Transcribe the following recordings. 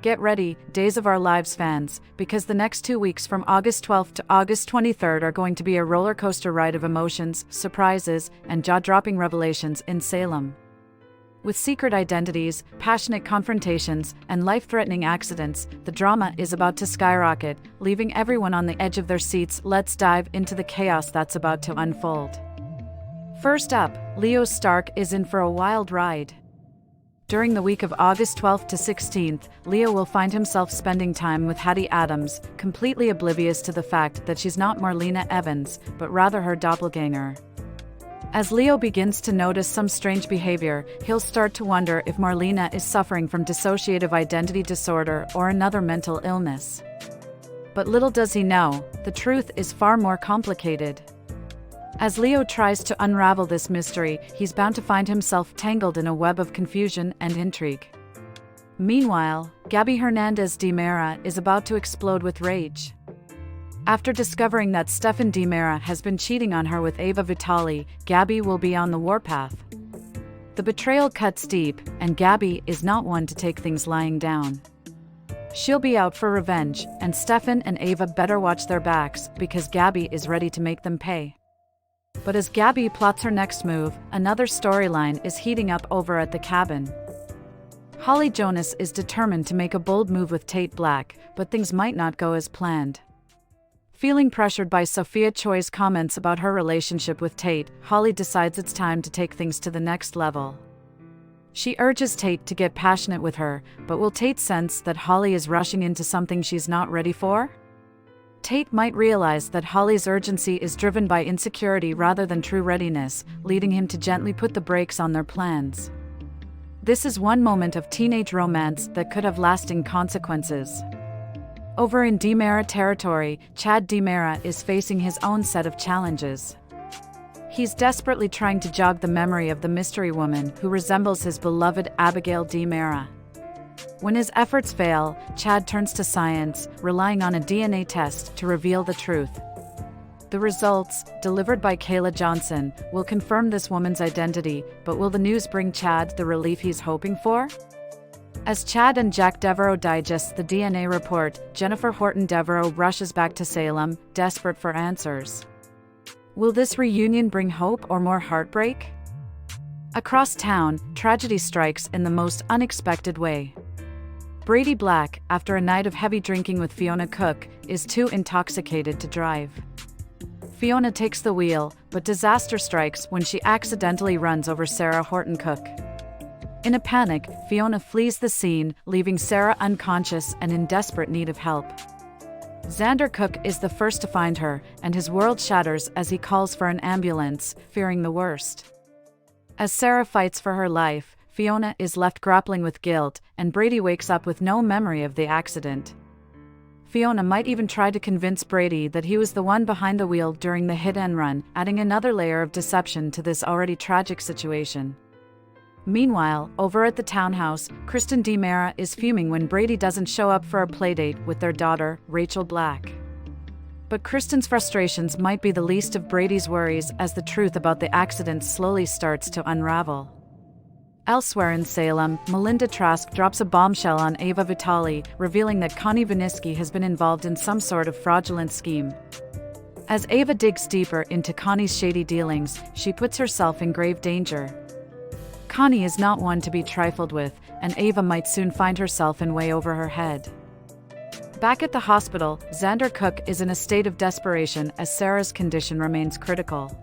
Get ready, Days of Our Lives fans, because the next 2 weeks from August 12th to August 23rd are going to be a roller coaster ride of emotions, surprises, and jaw-dropping revelations in Salem. With secret identities, passionate confrontations, and life-threatening accidents, the drama is about to skyrocket, leaving everyone on the edge of their seats. Let's dive into the chaos that's about to unfold. First up, Leo Stark is in for a wild ride. During the week of August 12th to 16th, Leo will find himself spending time with Hattie Adams, completely oblivious to the fact that she's not Marlena Evans, but rather her doppelganger. As Leo begins to notice some strange behavior, he'll start to wonder if Marlena is suffering from dissociative identity disorder or another mental illness. But little does he know, the truth is far more complicated. As Leo tries to unravel this mystery, he's bound to find himself tangled in a web of confusion and intrigue. Meanwhile, Gabby Hernandez de Mera is about to explode with rage. After discovering that Stefan de Mera has been cheating on her with Ava Vitali, Gabby will be on the warpath. The betrayal cuts deep, and Gabby is not one to take things lying down. She'll be out for revenge, and Stefan and Ava better watch their backs because Gabby is ready to make them pay. But as Gabby plots her next move, another storyline is heating up over at the cabin. Holly Jonas is determined to make a bold move with Tate Black, but things might not go as planned. Feeling pressured by Sophia Choi's comments about her relationship with Tate, Holly decides it's time to take things to the next level. She urges Tate to get passionate with her, but will Tate sense that Holly is rushing into something she's not ready for? Tate might realize that Holly's urgency is driven by insecurity rather than true readiness, leading him to gently put the brakes on their plans. This is one moment of teenage romance that could have lasting consequences. Over in de Mera territory, Chad de Mera is facing his own set of challenges. He's desperately trying to jog the memory of the mystery woman who resembles his beloved Abigail de Mera. When his efforts fail, Chad turns to science, relying on a DNA test to reveal the truth. The results, delivered by Kayla Johnson, will confirm this woman's identity, but will the news bring Chad the relief he's hoping for? As Chad and Jack Devereaux digest the DNA report, Jennifer Horton Devereaux rushes back to Salem, desperate for answers. Will this reunion bring hope or more heartbreak? Across town, tragedy strikes in the most unexpected way. Brady Black, after a night of heavy drinking with Fiona Cook, is too intoxicated to drive. Fiona takes the wheel, but disaster strikes when she accidentally runs over Sarah Horton Cook. In a panic, Fiona flees the scene, leaving Sarah unconscious and in desperate need of help. Xander Cook is the first to find her, and his world shatters as he calls for an ambulance, fearing the worst. As Sarah fights for her life, Fiona is left grappling with guilt, and Brady wakes up with no memory of the accident. Fiona might even try to convince Brady that he was the one behind the wheel during the hit-and-run, adding another layer of deception to this already tragic situation. Meanwhile, over at the townhouse, Kristen de Mera is fuming when Brady doesn't show up for a playdate with their daughter, Rachel Black. But Kristen's frustrations might be the least of Brady's worries as the truth about the accident slowly starts to unravel. Elsewhere in Salem, Melinda Trask drops a bombshell on Ava Vitali, revealing that Connie Viniski has been involved in some sort of fraudulent scheme. As Ava digs deeper into Connie's shady dealings, she puts herself in grave danger. Connie is not one to be trifled with, and Ava might soon find herself in way over her head. Back at the hospital, Xander Cook is in a state of desperation as Sarah's condition remains critical.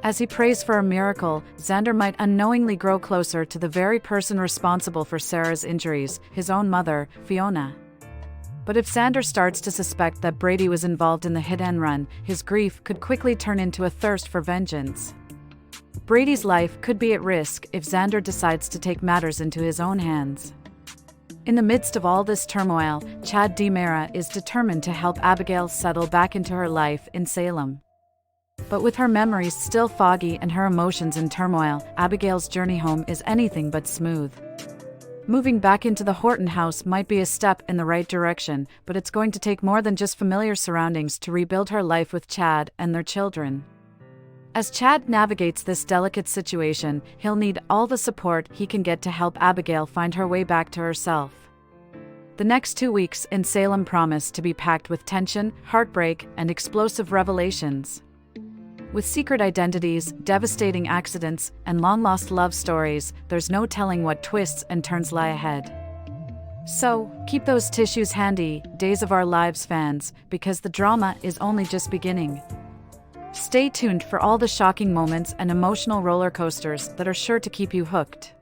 As he prays for a miracle, Xander might unknowingly grow closer to the very person responsible for Sarah's injuries, his own mother, Fiona. But if Xander starts to suspect that Brady was involved in the hit-and-run, his grief could quickly turn into a thirst for vengeance. Brady's life could be at risk if Xander decides to take matters into his own hands. In the midst of all this turmoil, Chad de Mera is determined to help Abigail settle back into her life in Salem. But with her memories still foggy and her emotions in turmoil, Abigail's journey home is anything but smooth. Moving back into the Horton house might be a step in the right direction, but it's going to take more than just familiar surroundings to rebuild her life with Chad and their children. As Chad navigates this delicate situation, he'll need all the support he can get to help Abigail find her way back to herself. The next 2 weeks in Salem promise to be packed with tension, heartbreak, and explosive revelations. With secret identities, devastating accidents, and long-lost love stories, there's no telling what twists and turns lie ahead. So, keep those tissues handy, Days of Our Lives fans, because the drama is only just beginning. Stay tuned for all the shocking moments and emotional roller coasters that are sure to keep you hooked.